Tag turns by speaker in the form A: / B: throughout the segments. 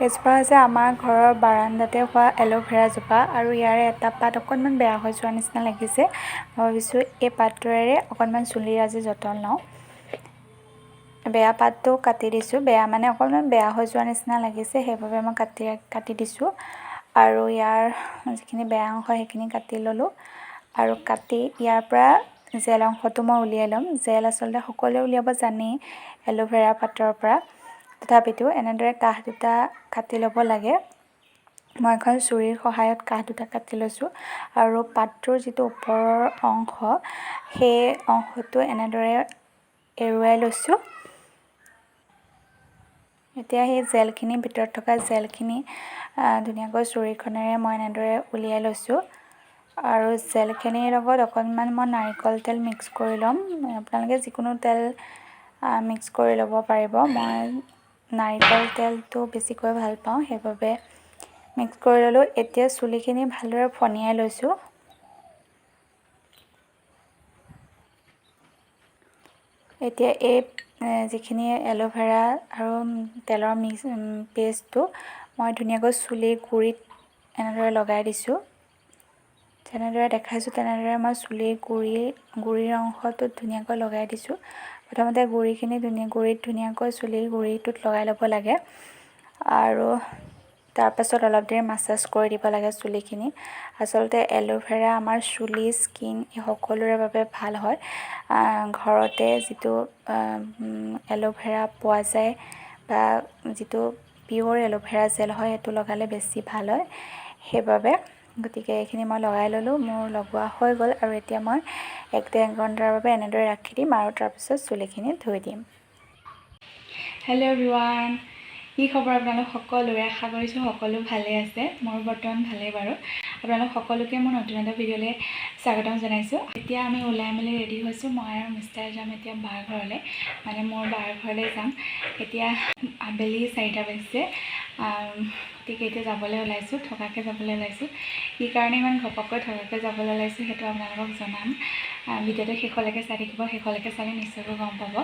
A: এজোপা হৈছে আমাৰ ঘৰৰ বাৰান্দাতে হোৱা এল'ভেৰা জোপা আৰু ইয়াৰে এটা পাত অকণমান বেয়া হৈ যোৱাৰ নিচিনা লাগিছে। মই ভাবিছোঁ এই পাতটোৰে অকণমান চুলিৰ আজি যতন লওঁ। বেয়া পাতটো কাটি দিছোঁ, বেয়া মানে অকণমান বেয়া হৈ যোৱাৰ নিচিনা লাগিছে, সেইবাবে মই কাটি দিছোঁ আৰু ইয়াৰ যিখিনি বেয়া অংশ সেইখিনি কাটি ল'লোঁ আৰু কাটি ইয়াৰ পৰা জেল অংশটো মই উলিয়াই ল'ম। জেল আচলতে সকলোৱে উলিয়াব জানেই এল'ভেৰা পাতৰ পৰা, তথাপিতো এনেদৰে কাষ দুটা কাটি ল'ব লাগে। মই এখন ছুৰীৰ সহায়ত কাষ দুটা কাটি লৈছোঁ আৰু পাতটোৰ যিটো ওপৰৰ অংশ সেই অংশটো এনেদৰে এৰুৱাই লৈছোঁ। এতিয়া সেই জেলখিনি, ভিতৰত থকা জেলখিনি ধুনীয়াকৈ ছুৰীখনেৰে মই এনেদৰে উলিয়াই লৈছোঁ আৰু জেলখিনিৰ লগত অকণমান মই নাৰিকল তেল মিক্স কৰি ল'ম। আপোনালোকে যিকোনো তেল মিক্স কৰি ল'ব পাৰিব, মই নাৰিকল তেলটো বেছিকৈ ভাল পাওঁ, সেইবাবে মিক্স কৰি ল'লোঁ। এতিয়া চুলিখিনি ভালদৰে ফনিয়াই লৈছোঁ। এতিয়া এই যিখিনি এল'ভেৰা আৰু তেলৰ পেষ্টটো মই ধুনীয়াকৈ চুলিৰ গুৰিত এনেদৰে লগাই দিছোঁ। যেনেদৰে দেখাইছোঁ তেনেদৰে মই চুলিৰ গুৰিৰ অংশটোত ধুনীয়াকৈ লগাই দিছোঁ। প্ৰথমতে গুৰিত ধুনীয়াকৈ চুলিৰ গুৰিটোত লগাই ল'ব লাগে আৰু তাৰপাছত অলপ দেৰি মাছাজ কৰি দিব লাগে চুলিখিনি। আচলতে এল'ভেৰা আমাৰ চুলি, স্কিন এই সকলোৰে বাবে ভাল হয়। ঘৰতে যিটো এল'ভেৰা পোৱা যায় বা যিটো পিয়'ৰ এল'ভেৰা জেল হয় সেইটো লগালে বেছি ভাল হয়, সেইবাবে গতিকে এইখিনি মই লগাই ল'লোঁ। মোৰ লগোৱা হৈ গ'ল আৰু এতিয়া মই 1-1.5 ঘণ্টাৰ বাবে এনেদৰে ৰাখি দিম আৰু তাৰপিছত চুলিখিনি ধুই দিম। হেল্ল' এভৰিৱান, কি খবৰ আপোনালোক সকলোৰে? আশা কৰিছোঁ সকলো ভালেই আছে। মোৰ বৰ্তমান ভালেই বাৰু। আপোনালোক সকলোকে মোৰ নতুন এটা ভিডিঅ'লৈ স্বাগতম জনাইছোঁ। এতিয়া আমি ওলাই মেলি ৰেডি হৈছোঁ। মই আৰু মিষ্টাৰ যাম এতিয়া বাৰ ঘৰলৈ, মানে মোৰ বাৰ ঘৰলৈ যাম। এতিয়া আবেলি 4টা বাজিছে, গতিকে এতিয়া যাবলৈ ওলাইছোঁ, থকাকৈ যাবলৈ ওলাইছোঁ। কি কাৰণে ইমান ঘপককৈ থকাকৈ যাবলৈ ওলাইছোঁ সেইটো আপোনালোকক জনাম। ভিডিঅ'টো শেষলৈকে চাই থাকিব, শেষলৈকে চালে নিশ্চয়কৈ গম পাব।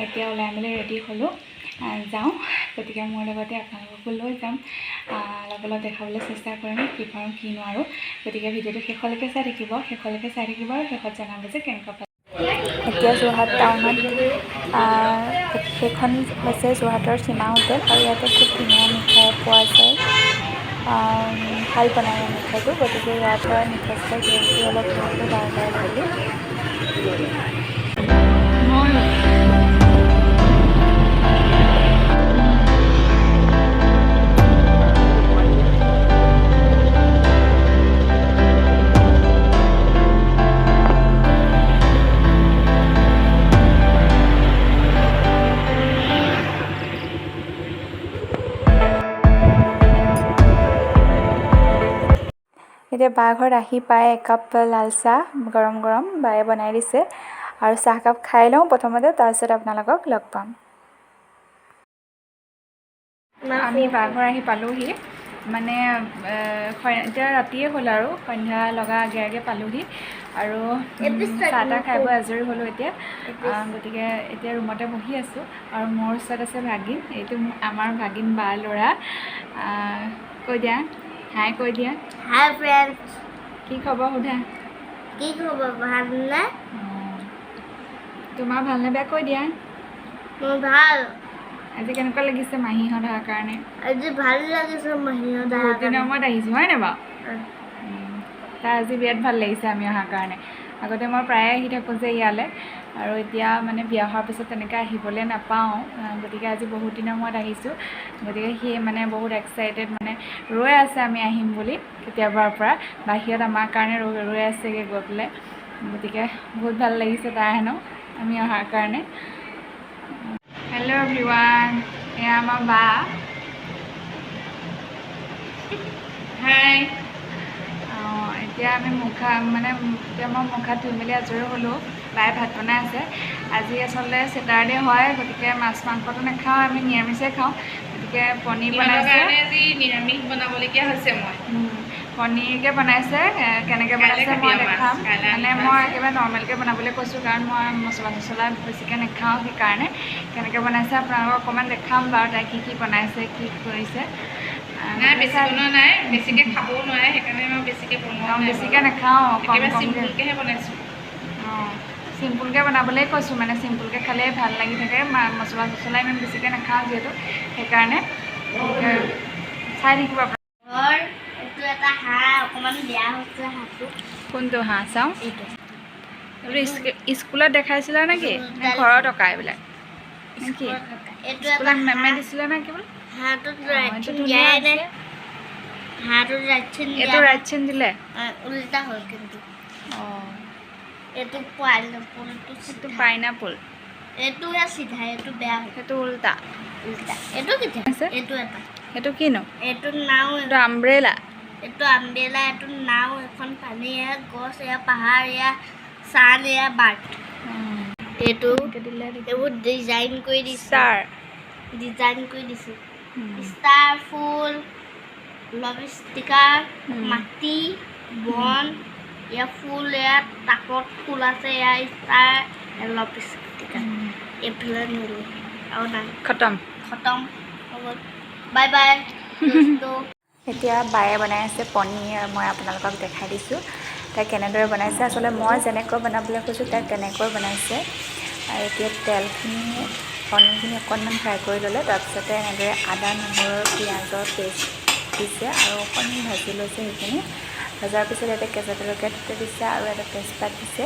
A: এতিয়া ওলাই মেলি ৰেডি হ'লোঁ, যাওঁ। গতিকে মোৰ লগতে আপোনালোককো লৈ যাম, লগত দেখাবলৈ চেষ্টা কৰিম কি পাৰোঁ কি নোৱাৰোঁ। গতিকে ভিডিঅ'টো শেষলৈকে চাই থাকিব আৰু শেষত জনাব যে কেনেকুৱা পালে। এতিয়া যোৰহাট টাউনত সেইখন হৈছে যোৰহাটৰ সীমা হোটেল আৰু ইয়াতে খুব ধুনীয়া মিঠাই পোৱা যায়, ভাল বনায় মিঠাইটো। গতিকে ইয়াৰ পৰা মিঠাই চিঠাই কিবাকিবি অলপ লৈ বাৰ ঘৰলৈ গ'লোঁ। এতিয়া বাৰ ঘৰত আহি পাই একাপ লাল চাহ গৰম গৰম বায়ে বনাই দিছে আৰু চাহকাপ খাই লওঁ প্ৰথমতে, তাৰপিছত আপোনালোকক লগ পাম। আমি বাৰ ঘৰ আহি পালোহি, মানে এতিয়া ৰাতিয়ে হ'ল আৰু সন্ধ্যা লগা আগে আগে পালোহি আৰু চাহ তাহ খাই বৈ আজৰি হ'লোঁ এতিয়া। গতিকে এতিয়া ৰুমতে বহি আছোঁ আৰু মোৰ ওচৰত আছে ভাগিন, এইটো আমাৰ ভাগিন বা ল'ৰা। কৈ দিয়া হাই, কৈ দিয়া
B: হাই ফ্ৰেণ্ডছ।
A: কি খবৰ সোধা?
B: কি খবৰ? ভালনে?
A: তোমাৰ ভালনে বেয়া কৈ দিয়া।
B: মোৰ ভাল।
A: আজি কেনেকুৱা লাগিছে মাহীহঁত অহাৰ কাৰণে?
B: আজি ভাল লাগিছে মাহীহঁত অহাৰ
A: বহুত দিনৰ মূৰত আহিছোঁ হয় নাই বাৰু?
B: কাৰণে।
A: তাৰ আজি বিৰাট ভাল লাগিছে আমি অহাৰ কাৰণে। আগতে মই প্ৰায়ে আহি থাকোঁ যে ইয়ালৈ, আৰু এতিয়া মানে বিয়া হোৱাৰ পিছত তেনেকৈ আহিবলৈ নাপাওঁ। গতিকে আজি বহুত দিনৰ মূৰত আহিছোঁ। গতিকে সি মানে বহুত এক্সাইটেড, মানে ৰৈ আছে আমি আহিম বুলি কেতিয়াবাৰ পৰা। বাহিৰত আমাৰ কাৰণে ৰৈ আছেগৈ গৈ পেলাই। গতিকে বহুত ভাল লাগিছে তাৰ হেনো আমি অহাৰ কাৰণে। হেল্ল' এভৰিৱান, এয়া আমাৰ বা। হাই। এতিয়া আমি এতিয়া মই মুখ হাত ধুই মেলি আজৰি হ'লোঁ। বায়ে ভাত বনাই আছে। আজি আচলতে ছেটাৰডে হয়, গতিকে মাছ মাংসটো নাখাওঁ, আমি নিৰামিষে খাওঁ। গতিকে পনীৰ বনাইছে।
C: আজি নিৰামিষ বনাবলগীয়া হৈছে।
A: পনীৰকে বনাইছে কেনেকৈ বনাইছে মই দেখাম মানে মই একেবাৰে নৰ্মেলকৈ বনাবলৈ কৈছোঁ কাৰণ মই মছলা বেছিকৈ নাখাওঁ সেইকাৰণে কেনেকৈ বনাইছে আপোনালোকক অকণমান দেখাম বাৰু তাই কি বনাইছে কি কৰিছে
C: নাই বেছি বনোৱা নাই বেছিকৈ খাবও নোৱাৰে সেইকাৰণে মই বেছিকৈ বনোৱা নাই
A: বেছিকৈ নাখাওঁ
C: একেবাৰে চিম্পুলকৈহে বনাইছোঁ
A: অঁ চিম্পুলকৈ বনাবলৈ কৈছোঁ মানে চিম্পুলকৈ খালেই ভাল লাগি থাকে মছলা ইমান বেছিকৈ নাখাওঁ যিহেতু সেইকাৰণে চাই থাকিব
B: ঘৰ এইটো এটা হাঁহ অকণমান বেয়া হৈছে হাঁহটো
A: কোনটো হাঁহ চাওঁ
B: এইটো
A: স্কুলত দেখাইছিলা নেকি নে ঘৰৰ টকা এইবিলাক নেকি
B: এইটো এটা
A: স্কুলত মেমে দিছিলে নে কিবা
B: হাঁহটোত ভেকচিন দিয়াই নাই হাঁহটোত ভেকচিন
A: এইটো ভেকচিন দিলে
B: উল্টা হ'ল কিন্তু
A: অঁ
B: এইটো পাইনাপল
A: এইটো পাইনাপল
B: এইটোহে চিধা এইটো বেয়া হ'ল
A: সেইটো উল্টা
B: এইটো কেতিয়া
A: আছে
B: এইটো এটা
A: সেইটো কিনো
B: এইটো নাও
A: এইটো আমব্ৰেলা
B: এইটো আমব্ৰেলা এইটো নাও এখন পানী এয়া গছ এয়া পাহাৰ এয়া চান এয়া বাট এইটো এইবোৰ ডিজাইন কৰি দিছে ডিজাইন কৰি দিছে ষ্টাৰ ফুল লভ ষ্টিকাৰ মাটি বন এয়া ফুল এয়া টাকত ফুল আছে এয়া ষ্টাৰ লভ ষ্টিকাৰ এইফালে নিলো আৰু নাই খতম হ'ব বাই বাই
A: এতিয়া বায়ে বনাই আছে পনীৰ মই আপোনালোকক দেখাই দিছোঁ তাই কেনেদৰে বনাইছে আচলতে মই যেনেকৈ বনাবলৈ কৈছোঁ তাই তেনেকৈ বনাইছে আৰু এতিয়া তেলখিনি পনীৰখিনি অকণমান ফ্ৰাই কৰি ল'লে তাৰপিছতে এনেদৰে আদা নহৰু পিঁয়াজৰ পেষ্ট দিছে আৰু অকণমান ভাজি লৈছে সেইখিনি ভজাৰ পিছত ইয়াতে কেঁচা জলকীয়া দুটা দিছে আৰু এটা তেজপাত দিছে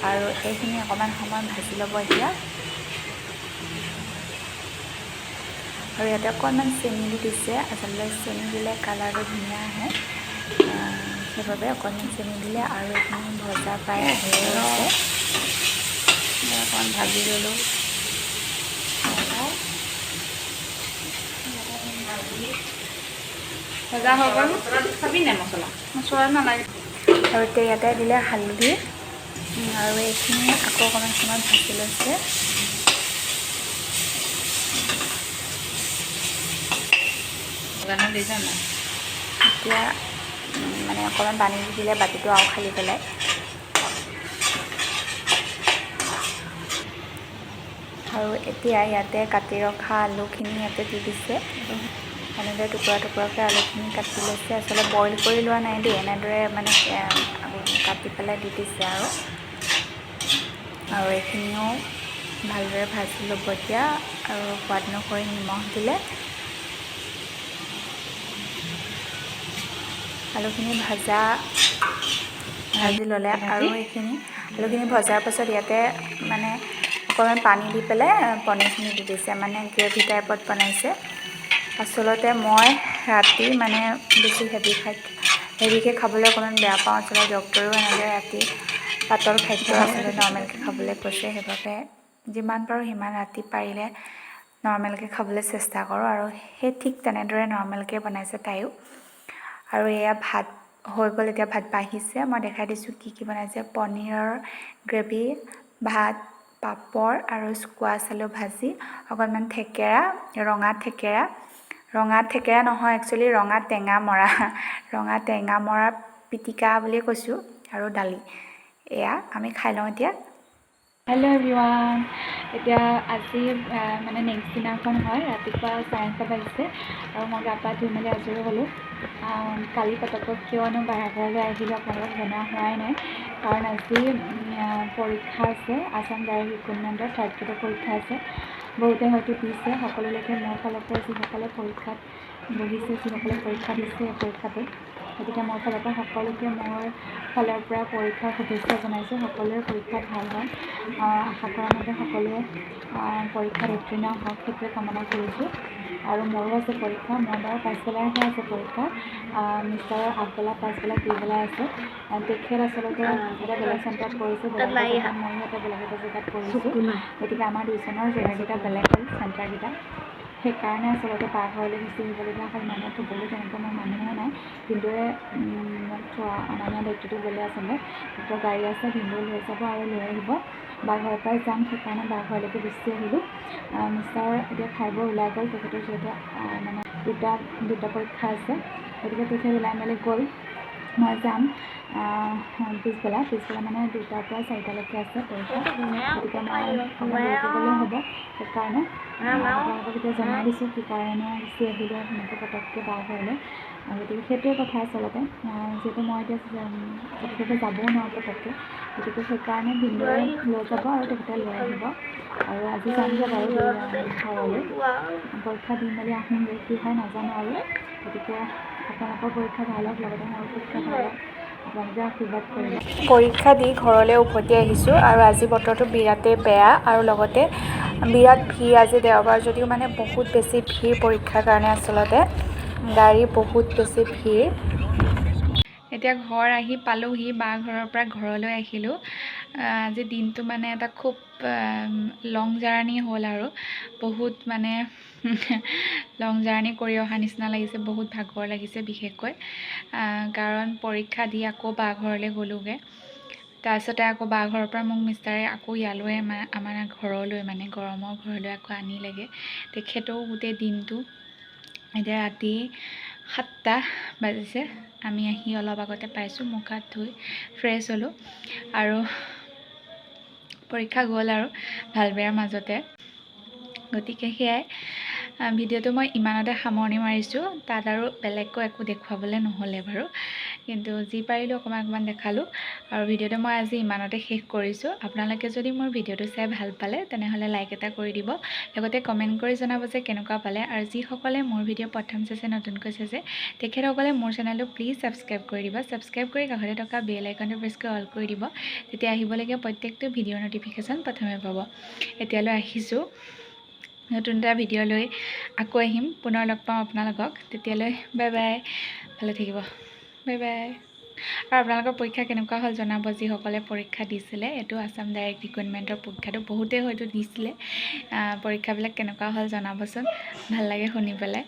A: আৰু এইখিনি অকণমান সময় ভাজি ল'ব এতিয়া আৰু ইয়াতে অকণমান চেনি দি দিছে আচলতে চেনি দিলে কালাৰটো ধুনীয়া আহে সেইবাবে অকণমান চেনি দিলে আৰু এইখিনি ভজা প্ৰায় হৈ আছে অকণমান ভাজি ল'লোঁ ভজা হৈ গ'ল খাবি নাই মছলা নালাগে আৰু এতিয়া ইয়াতে দিলে হালধি আৰু এইখিনি আকৌ অকণমান সময় ভাজি লৈছে এতিয়া মানে অকণমান পানী দি দিলে বাতিটো আৰু খালি পেলাই আৰু এতিয়া ইয়াতে কাটি ৰখা আলুখিনি ইয়াতে দি দিছে এনেদৰে টুকুৰাকৈ আলুখিনি কাটি লৈছে আচলতে বইল কৰি লোৱা নাই দেই এনেদৰে মানে কাটি পেলাই দি দিছে আৰু এইখিনিও ভালদৰে ভাজি ল'ব এতিয়া আৰু সোৱাদ অনুসৰি নিমখ দিলে আলুখিনি ভাজি ল'লে আৰু এইখিনি আলুখিনি ভজাৰ পাছত ইয়াতে মানে অকণমান পানী দি পেলাই পনীৰখিনি দি দিছে মানে গ্ৰেভি টাইপত বনাইছে আচলতে মই ৰাতি মানে বেছি হেভিকৈ খাবলৈ অকণমান বেয়া পাওঁ আচলতে ডক্টৰেও এনেকৈ ৰাতি পাতল খাদ্য আচলতে নৰ্মেলকৈ খাবলৈ কৈছে সেইবাবে যিমান পাৰোঁ সিমান ৰাতি পাৰিলে নৰ্মেলকৈ খাবলৈ চেষ্টা কৰোঁ আৰু সেই ঠিক তেনেদৰে নৰ্মেলকৈ বনাইছে তাইও আৰু এয়া ভাত হৈ গ'ল এতিয়া ভাত বাঢ়িছে মই দেখাই দিছোঁ কি বনাইছে পনীৰৰ গ্ৰেভি ভাত পাপৰ আৰু স্কোৱাছ আলু ভাজি অকণমান থেকেৰা ৰঙা থেকেৰা নহয় একচুৱেলি ৰঙা টেঙা মৰা পিটিকা বুলি কৈছোঁ আৰু দালি এয়া আমি খাই লওঁ এতিয়া হেল্ল' এভৰিৱান এতিয়া আজি মানে নেক্সট দিনাখন হয় ৰাতিপুৱা 9:30 বাজিছে আৰু মই গা পা ধুই মেলি আজৰি হ'লোঁ কালি পতককৈ কিয়নো বাহিৰলৈ আহিলোঁ আপোনালোকক জনোৱা হোৱাই নাই কাৰণ আজি পৰীক্ষা আছে আছাম ডাইৰেক্ট ৰিক্ৰুটমেণ্টৰ 3rd গ্ৰেডৰ পৰীক্ষা আছে বহুতে হয়তো দিছে সকলোলৈকে মোৰ ফালৰ পৰা যিসকলে পৰীক্ষাত বহিছে যিসকলে পৰীক্ষা দিছে পৰীক্ষাটোত গতিকে মোৰ ফালৰ পৰা সকলোকে মোৰ ফালৰ পৰা পৰীক্ষাৰ শুভেচ্ছা জনাইছোঁ সকলোৰে পৰীক্ষা ভাল হয় আশা কৰা মতে সকলোৱে পৰীক্ষাত উত্তীৰ্ণ হওক সেইটোৱে কামনা কৰিছোঁ আৰু মোৰো আছে পৰীক্ষা মোৰ বাৰু পাছবেলাৰহে আছে পৰীক্ষা মিষ্টাৰৰ আগবেলা পাছবেলা দুইবেলা আছে তেখেত আচলতে এটা বেলেগ চেণ্টাৰত কৰিছোঁ ময়ো এটা বেলেগ এটা জেগাত কৰিছোঁ গতিকে আমাৰ দুইজনৰ জেগাকেইটা বেলেগ হ'ল চেণ্টাৰকেইটা সেইকাৰণে আচলতে পাৰ ঘৰলৈ গুচি আহিবলগীয়া হ'ল মানুহ থ'বলৈ তেনেকৈ মোৰ মানুহে নাই ভিনদেউৱে অনা নিয়া দায়িত্বটো ল'লে আচলতে ডক্টৰ গাড়ী আছে ভিনদেউ লৈ যাব আৰু লৈ আহিব বা ঘৰৰ পৰাই যাম সেইকাৰণে বা ঘৰলৈকে গুচি আহিলোঁ মিষ্টাৰ এতিয়া খাই বৈ ওলাই গ'ল তেখেতৰ যিহেতু মানে দুটা পৰীক্ষা আছে গতিকে তেখেত ওলাই মেলি গ'ল মই যাম পিছবেলা মানে 2টাৰ পৰা 4টালৈকে আছে পৰীক্ষা, গতিকে মই অকণমান দেৰিকৈ গ'লেও হ'ব। সেইকাৰণে আপোনালোকক এতিয়া জনাই দিছোঁ কি কাৰণে গুচি আহিলোঁ সেনেকৈ পটককৈ বা ঘৰলৈ। গতিকে সেইটোৱে কথা আচলতে, যিহেতু মই এতিয়া তেখেতে যাবও নোৱাৰোঁ পটককৈ, গতিকে সেইকাৰণে ভিনদেউৱে লৈ যাব আৰু তেখেতে লৈ আহিব। আৰু আজি যামগৈ বাৰু ঘৰলৈ, পৰীক্ষা দি মেলি আহোঁগৈ, কি হয় নাজানো আৰু। গতিকে আপোনালোকৰ পৰীক্ষা ভাল হওক, লগতে মোৰো পৰীক্ষা ভাল হওক, আপোনালোকে আশীৰ্বাদ কৰিব। পৰীক্ষা দি ঘৰলৈ উভতি আহিছোঁ আৰু আজি বতৰটো বিৰাটেই বেয়া আৰু লগতে বিৰাট ভিৰ। আজি দেওবাৰ যদিও মানে বহুত বেছি ভিৰ পৰীক্ষাৰ কাৰণে, আচলতে গাড়ী বহুত বেছি ভিৰ। এতিয়া ঘৰ আহি পালোঁহি, বা ঘৰৰ পৰা ঘৰলৈ আহিলোঁ। আজি দিনটো মানে এটা খুব লং জাৰ্ণি হ'ল আৰু বহুত মানে লং জাৰ্ণি কৰি অহা নিচিনা লাগিছে, বহুত ভাগৰ লাগিছে বিশেষকৈ, কাৰণ পৰীক্ষা দি আকৌ বা ঘৰলৈ গ'লোঁগৈ। তাৰপিছতে আকৌ বা ঘৰৰ পৰা মোক মিষ্টাৰে আকৌ ইয়ালৈ আমাৰ ঘৰলৈ মানে গৰমৰ ঘৰলৈ আকৌ আনিলেগৈ। তেখেতেও গোটেই দিনটো, এতিয়া ৰাতি 7টা বাজিছে, আমি আহি অলপ আগতে পাইছোঁ। মুখ হাত ধুই ফ্ৰেছ হ'লোঁ আৰু পৰীক্ষা গ'ল আৰু ভাল বেয়াৰ মাজতে। গতিকে সেয়াই ভিডিঅ'টো মই ইমানতে সামৰণি মাৰিছোঁ। তাত আৰু বেলেগকৈ একো দেখুৱাবলৈ নহ'লে বাৰু, কিন্তু যি পাৰিলোঁ অকণমান দেখালোঁ। আৰু ভিডিঅ'টো মই আজি ইমানতে শেষ কৰিছোঁ। আপোনালোকে যদি মোৰ ভিডিঅ'টো চাই ভাল পালে তেনেহ'লে লাইক এটা কৰি দিব, লগতে কমেণ্ট কৰি জনাব যে কেনেকুৱা পালে। আৰু যিসকলে মোৰ ভিডিঅ' প্ৰথম চাইছে, নতুনকৈ চাইছে, তেখেতসকলে মোৰ চেনেলটো প্লিজ ছাবস্ক্ৰাইব কৰি দিব। ছাবস্ক্ৰাইব কৰি কাষতে থকা বেল আইকনটো প্ৰেছ কৰি অল কৰি দিব, তেতিয়া আহিবলগীয়া প্ৰত্যেকটো ভিডিঅ'ৰ ন'টিফিকেশ্যন প্ৰথমে পাব। এতিয়ালৈ আহিছোঁ, নতুন এটা ভিডিঅ' লৈ আকৌ আহিম, পুনৰ লগ পাম আপোনালোকক। তেতিয়ালৈ বাই বাই, ভালে থাকিব, বাই বাই। আৰু আপোনালোকৰ পৰীক্ষা কেনেকুৱা হ'ল জনাব, যিসকলে পৰীক্ষা দিছিলে। এইটো আছাম ডাইৰেক্ট ৰিক্ৰুইটমেণ্টৰ পৰীক্ষাটো বহুতেই হয়তো দিছিলে। পৰীক্ষাবিলাক কেনেকুৱা হ'ল জনাবচোন, ভাল লাগে শুনি পেলাই।